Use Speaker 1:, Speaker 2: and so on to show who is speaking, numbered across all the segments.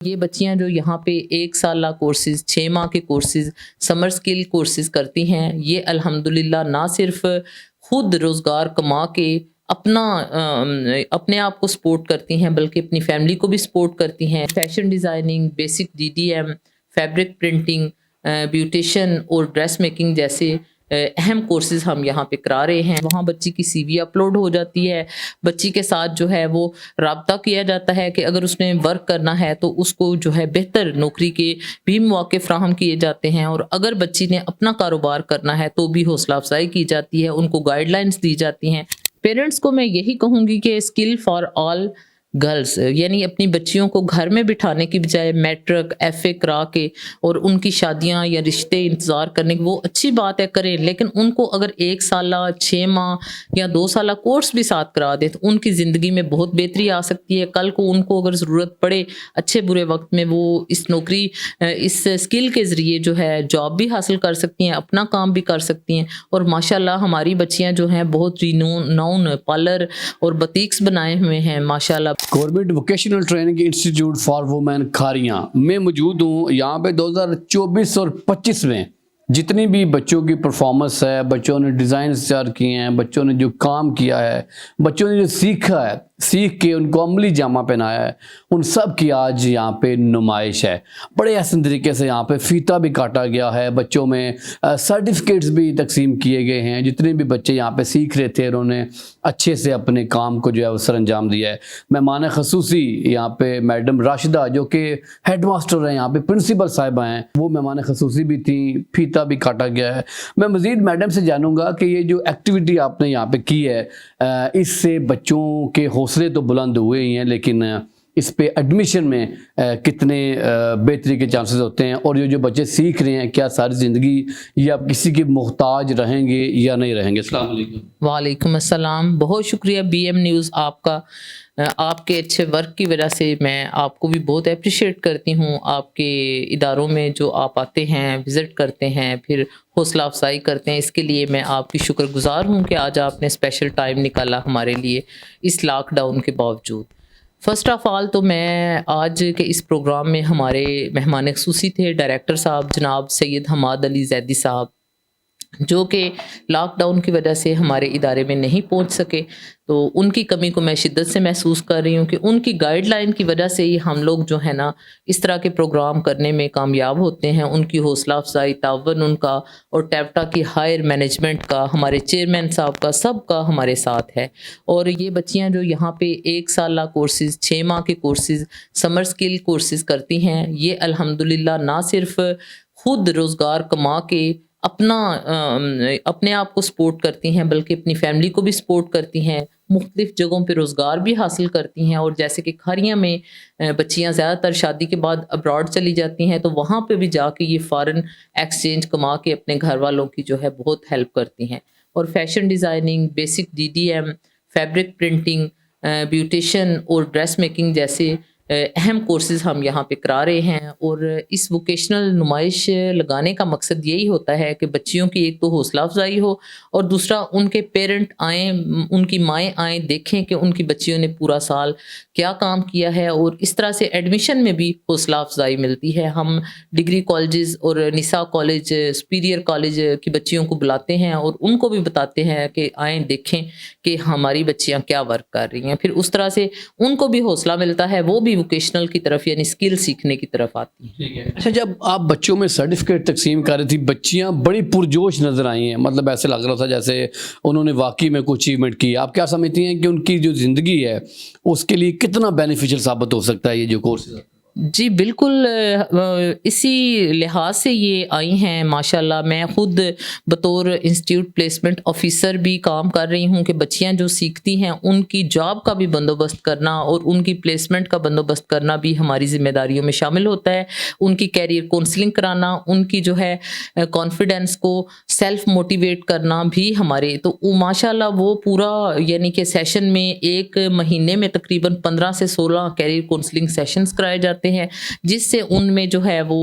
Speaker 1: یہ بچیاں جو یہاں پہ 1 سالہ کورسز، 6 ماہ کے کورسز، سمر اسکل کورسز کرتی ہیں، یہ الحمدللہ نہ صرف خود روزگار کما کے اپنے آپ کو سپورٹ کرتی ہیں بلکہ اپنی فیملی کو بھی سپورٹ کرتی ہیں۔ Fashion designing, basic DDM، fabric printing, beautician اور ڈریس میکنگ جیسے اہم کورسز ہم یہاں پہ کرا رہے ہیں۔ وہاں بچی کی CV اپلوڈ ہو جاتی ہے، بچی کے ساتھ جو ہے وہ رابطہ کیا جاتا ہے کہ اگر اس نے ورک کرنا ہے تو اس کو جو ہے بہتر نوکری کے بھی مواقع فراہم کیے جاتے ہیں، اور اگر بچی نے اپنا کاروبار کرنا ہے تو بھی حوصلہ افزائی کی جاتی ہے، ان کو گائیڈ لائنس دی جاتی ہیں۔ پیرنٹس کو میں یہی کہوں گی کہ اسکل فار آل گرلز، یعنی اپنی بچیوں کو گھر میں بٹھانے کی بجائے میٹرک FA کرا کے اور ان کی شادیاں یا رشتے انتظار کرنے کی، وہ اچھی بات ہے کریں، لیکن ان کو اگر 1 سالہ، 6 ماہ یا 2 سالہ کورس بھی ساتھ کرا دے تو ان کی زندگی میں بہت بہتری آ سکتی ہے۔ کل کو ان کو اگر ضرورت پڑے اچھے برے وقت میں، وہ اس نوکری، اس اسکل کے ذریعے جو ہے جاب بھی حاصل کر سکتی ہیں، اپنا کام بھی کر سکتی ہیں۔ اور ماشاءاللہ ہماری بچیاں جو ہیں بہت ریناؤن پارلر اور بتیکس بنائے ہوئے ہیں ماشاءاللہ۔
Speaker 2: Government vocational training institute for women Kharian میں موجود ہوں۔ یہاں پہ 2024 اور 25 میں جتنی بھی بچوں کی پرفارمنس ہے، بچوں نے ڈیزائنز تیار کیے ہیں، بچوں نے جو کام کیا ہے، بچوں نے جو سیکھا ہے، سیکھ کے ان کو عملی جامہ پہنایا ہے، ان سب کی آج یہاں پہ نمائش ہے۔ بڑے احسن طریقے سے یہاں پہ فیتہ بھی کاٹا گیا ہے، بچوں میں سرٹیفکیٹس بھی تقسیم کیے گئے ہیں۔ جتنے بھی بچے یہاں پہ سیکھ رہے تھے انہوں نے اچھے سے اپنے کام کو جو ہے وہ سر انجام دیا ہے۔ مہمان خصوصی یہاں پہ میڈم راشدہ جو کہ ہیڈ ماسٹر ہیں، یہاں پہ پرنسپل صاحبہ ہیں، وہ مہمان خصوصی بھی تھیں۔ فیتہ بھی کاٹا گیا ہے۔ میں مزید میڈم سے جانوں گا کہ یہ جو ایکٹیویٹی آپ نے یہاں پہ کی ہے، اس سے بچوں کے حوصلے تو بلند ہوئے ہی ہیں، لیکن اس پہ ایڈمیشن میں کتنے بہتری کے چانسز ہوتے ہیں، اور یہ جو بچے سیکھ رہے ہیں کیا ساری زندگی یا کسی کے محتاج رہیں گے یا نہیں رہیں گے؟ السلام علیکم۔
Speaker 1: وعلیکم السلام، بہت شکریہ BM نیوز آپ کا۔ آپ کے اچھے ورک کی وجہ سے میں آپ کو بھی بہت اپریشیٹ کرتی ہوں۔ آپ کے اداروں میں جو آپ آتے ہیں، وزٹ کرتے ہیں، پھر حوصلہ افزائی کرتے ہیں، اس کے لیے میں آپ کی شکر گزار ہوں کہ آج آپ نے اسپیشل ٹائم نکالا ہمارے لیے اس لاک ڈاؤن کے باوجود۔ فرسٹ آف آل تو میں آج کے اس پروگرام میں ہمارے مہمان خصوصی تھے ڈائریکٹر صاحب جناب سید حماد علی زیدی صاحب، جو کہ لاک ڈاؤن کی وجہ سے ہمارے ادارے میں نہیں پہنچ سکے، تو ان کی کمی کو میں شدت سے محسوس کر رہی ہوں کہ ان کی گائیڈ لائن کی وجہ سے ہی ہم لوگ جو ہے نا اس طرح کے پروگرام کرنے میں کامیاب ہوتے ہیں۔ ان کی حوصلہ افزائی، تعاون ان کا، اور ٹیپٹا کی ہائر مینجمنٹ کا، ہمارے چیئرمین صاحب کا، سب کا ہمارے ساتھ ہے۔ اور یہ بچیاں جو یہاں پہ 1 سالہ کورسز، 6 ماہ کے کورسز، سمر اسکل کورسز کرتی ہیں، یہ الحمدللہ نہ صرف خود روزگار کما کے اپنے آپ کو سپورٹ کرتی ہیں بلکہ اپنی فیملی کو بھی سپورٹ کرتی ہیں، مختلف جگہوں پہ روزگار بھی حاصل کرتی ہیں۔ اور جیسے کہ کھاریاں میں بچیاں زیادہ تر شادی کے بعد ابراڈ چلی جاتی ہیں، تو وہاں پہ بھی جا کے یہ فارن ایکسچینج کما کے اپنے گھر والوں کی جو ہے بہت ہیلپ کرتی ہیں۔ اور fashion designing, basic DDM، fabric printing, beautician اور ڈریس میکنگ جیسے اہم کورسز ہم یہاں پہ کرا رہے ہیں۔ اور اس ووکیشنل نمائش لگانے کا مقصد یہی ہوتا ہے کہ بچیوں کی ایک تو حوصلہ افزائی ہو، اور دوسرا ان کے پیرنٹ آئیں، ان کی مائیں آئیں، دیکھیں کہ ان کی بچیوں نے پورا سال کیا کام کیا ہے، اور اس طرح سے ایڈمیشن میں بھی حوصلہ افزائی ملتی ہے۔ ہم ڈگری کالجز اور نساء کالج، سپیریئر کالج کی بچیوں کو بلاتے ہیں اور ان کو بھی بتاتے ہیں کہ آئیں دیکھیں کہ ہماری بچیاں کیا ورک کر رہی ہیں۔ پھر اس طرح سے ان کو بھی حوصلہ ملتا ہے، وہ بھی ووکیشنل کی طرف یعنی اسکل سیکھنے کی طرف آتی ہیں۔
Speaker 2: ٹھیک ہے۔ اچھا، جب آپ بچوں میں سرٹیفکیٹ تقسیم کر رہی تھی، بچیاں بڑی پرجوش نظر آئی ہیں، مطلب ایسے لگ رہا تھا جیسے انہوں نے واقعی میں کوئی اچیومنٹ کی۔ آپ کیا سمجھتی ہیں کہ ان کی جو زندگی ہے اس کے لیے کتنا بینیفیشل ثابت ہو سکتا ہے یہ جو کورس؟
Speaker 1: جی بالکل، اسی لحاظ سے یہ آئی ہیں ماشاءاللہ۔ میں خود بطور انسٹیٹیوٹ پلیسمنٹ آفیسر بھی کام کر رہی ہوں کہ بچیاں جو سیکھتی ہیں ان کی جاب کا بھی بندوبست کرنا اور ان کی پلیسمنٹ کا بندوبست کرنا بھی ہماری ذمہ داریوں میں شامل ہوتا ہے۔ ان کی کیریئر کونسلنگ کرانا، ان کی جو ہے کانفیڈنس کو سیلف موٹیویٹ کرنا بھی ہمارے، تو ماشاءاللہ وہ پورا یعنی کہ سیشن میں ایک مہینے میں تقریباً 15 سے 16 کیریئر کونسلنگ سیشنز کرائے جاتے ہیں، جس سے ان میں جو ہے وہ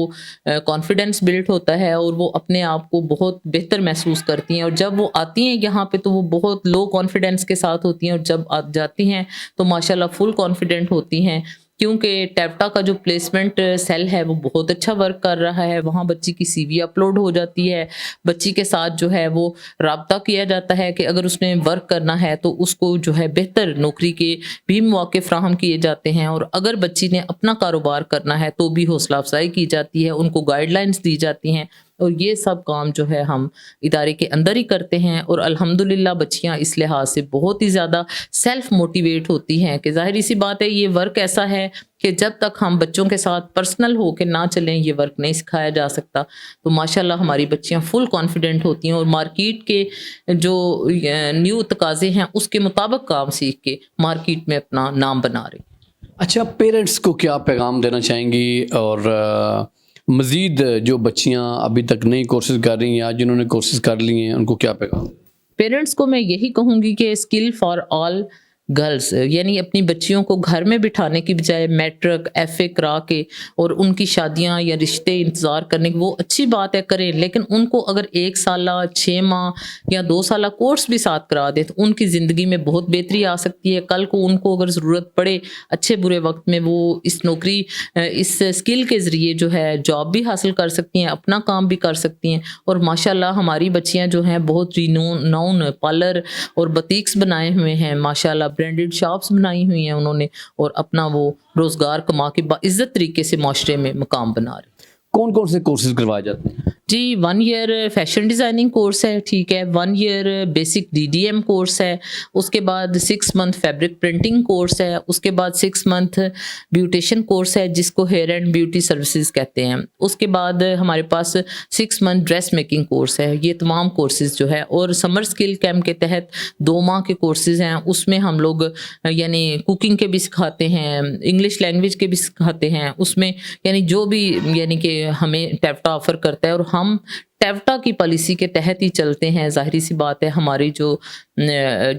Speaker 1: کانفیڈنس بلڈ ہوتا ہے اور وہ اپنے آپ کو بہت بہتر محسوس کرتی ہیں۔ اور جب وہ آتی ہیں یہاں پہ تو وہ بہت لو کانفیڈنس کے ساتھ ہوتی ہیں، اور جب جاتی ہیں تو ماشاءاللہ فل کانفیڈنٹ ہوتی ہیں کیونکہ ٹیپٹا کا جو پلیسمنٹ سیل ہے وہ بہت اچھا ورک کر رہا ہے. وہاں بچی کی سی وی اپلوڈ ہو جاتی ہے, بچی کے ساتھ جو ہے وہ رابطہ کیا جاتا ہے کہ اگر اس نے ورک کرنا ہے تو اس کو جو ہے بہتر نوکری کے بھی مواقع فراہم کیے جاتے ہیں, اور اگر بچی نے اپنا کاروبار کرنا ہے تو بھی حوصلہ افزائی کی جاتی ہے, ان کو گائیڈ لائنس دی جاتی ہیں, اور یہ سب کام جو ہے ہم ادارے کے اندر ہی کرتے ہیں. اور الحمدللہ بچیاں اس لحاظ سے بہت ہی زیادہ سیلف موٹیویٹ ہوتی ہیں کہ ظاہری سی بات ہے یہ ورک ایسا ہے کہ جب تک ہم بچوں کے ساتھ پرسنل ہو کے نہ چلیں یہ ورک نہیں سکھایا جا سکتا. تو ماشاءاللہ ہماری بچیاں فل کانفیڈنٹ ہوتی ہیں اور مارکیٹ کے جو نیو تقاضے ہیں اس کے مطابق کام سیکھ کے مارکیٹ میں اپنا نام بنا رہی.
Speaker 2: اچھا, پیرنٹس کو کیا پیغام دینا چاہیں گی, اور مزید جو بچیاں ابھی تک نئی کورسز کر رہی ہیں یا جنہوں نے کورسز کر لی ہیں ان کو کیا پیغام؟
Speaker 1: پیرنٹس کو میں یہی کہوں گی کہ اسکل فار آل گرلز, یعنی اپنی بچیوں کو گھر میں بٹھانے کی بجائے میٹرک ایف اے کرا کے اور ان کی شادیاں یا رشتے انتظار کرنے کی, وہ اچھی بات ہے کریں, لیکن ان کو اگر 1 سالہ 6 ماہ یا 2 سالہ کورس بھی ساتھ کرا دے تو ان کی زندگی میں بہت بہتری آ سکتی ہے. کل کو ان کو اگر ضرورت پڑے اچھے برے وقت میں, وہ اس نوکری اس اسکل کے ذریعے جو ہے جاب بھی حاصل کر سکتی ہیں, اپنا کام بھی کر سکتی ہیں. اور ماشاءاللہ ہماری بچیاں جو ہیں بہت رینون پارلر اور بتیکس بنائے ہوئے ہیں, ماشاءاللہ برانڈڈ شاپس بنائی ہوئی ہیں انہوں نے, اور اپنا وہ روزگار کما کے باعزت طریقے سے معاشرے میں مقام بنا رہے ہیں.
Speaker 2: کون کون سے کورسز کروائے جاتے ہیں؟
Speaker 1: جی 1 ایئر فیشن ڈیزائننگ کورس ہے, ٹھیک ہے, 1 ایئر بیسک DDM کورس ہے, اس کے بعد 6 منتھ فیبرک پرنٹنگ کورس ہے, اس کے بعد 6 منتھ بیوٹیشن کورس ہے جس کو ہیئر اینڈ بیوٹی سروسز کہتے ہیں, اس کے بعد ہمارے پاس 6 منتھ ڈریس میکنگ کورس ہے. یہ تمام کورسز جو ہے, اور سمر اسکل کیمپ کے تحت 2 ماہ کے کورسز ہیں, اس میں ہم لوگ یعنی کوکنگ کے بھی سکھاتے ہیں, انگلش لینگویج کے بھی سکھاتے ہیں, اس میں یعنی جو بھی یعنی کہ ہمیں ٹیپٹا آفر کرتا ہے, اور ہم ٹیپٹا کی پالیسی کے تحت ہی چلتے ہیں. ظاہری سی بات ہے ہماری جو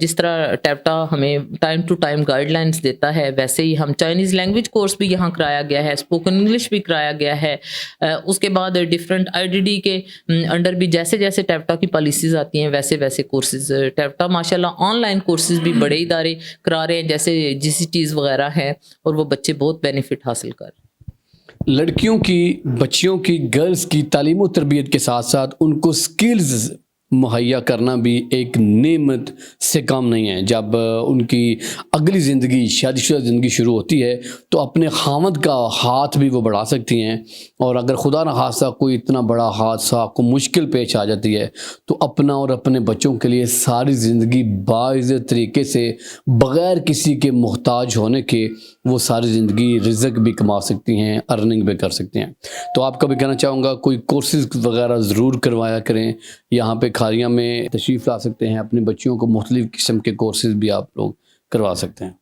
Speaker 1: جس طرح ٹیپٹا ہمیں time to time guidelines دیتا ہے ویسے ہی ہم چائنیز لینگویج کورس بھی یہاں کرایا گیا ہے, اسپوکن انگلش بھی کرایا گیا ہے. اس کے بعد ڈفرینٹ IDD کے انڈر بھی جیسے جیسے ٹیپٹا کی پالیسیز آتی ہیں ویسے ویسے کورسز ٹیپٹا ماشاءاللہ آن لائن کورسز بھی بڑے ادارے کرا رہے ہیں جیسے GCTs وغیرہ ہیں, اور وہ بچے بہت بینیفٹ حاصل کر رہے ہیں.
Speaker 2: لڑکیوں کی, بچیوں کی, گرلز کی تعلیم و تربیت کے ساتھ ساتھ ان کو سکلز مہیا کرنا بھی ایک نعمت سے کم نہیں ہے. جب ان کی اگلی زندگی, شادی شدہ زندگی شروع ہوتی ہے تو اپنے خاوند کا ہاتھ بھی وہ بڑھا سکتی ہیں, اور اگر خدا نہ خواستہ کوئی اتنا بڑا حادثہ کو مشکل پیش آ جاتی ہے تو اپنا اور اپنے بچوں کے لیے ساری زندگی باعزت طریقے سے بغیر کسی کے محتاج ہونے کے وہ ساری زندگی رزق بھی کما سکتی ہیں, ارننگ بھی کر سکتی ہیں. تو آپ کا بھی کہنا چاہوں گا کوئی کورسز وغیرہ ضرور کروایا کریں. یہاں پہ کھاریاں میں تشریف لا سکتے ہیں, اپنے بچیوں کو مختلف قسم کے کورسز بھی آپ لوگ کروا سکتے ہیں.